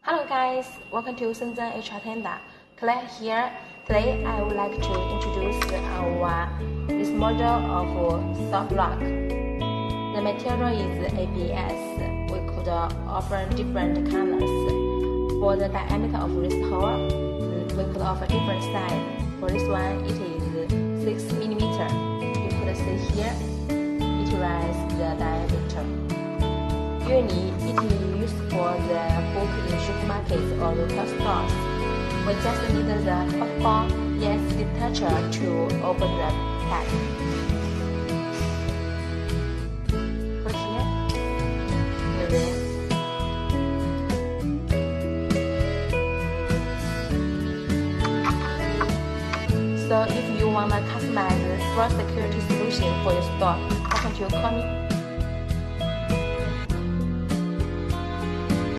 Hello guys, welcome to Shenzhen hrtenda. Claire here. Today I would like to introduce this model of Stoplock. The material is ABS. We could offer different colors. For the diameter of this hole, we could offer different size. For this one, it is 6 mm. You could see here, it writes the diameter. Usually, it is used for the book in supermarkets or retail stores. We just need the top EAS detector to open the pack. Put here, and then so if you want to customize a security solution for your store, why don't you call me?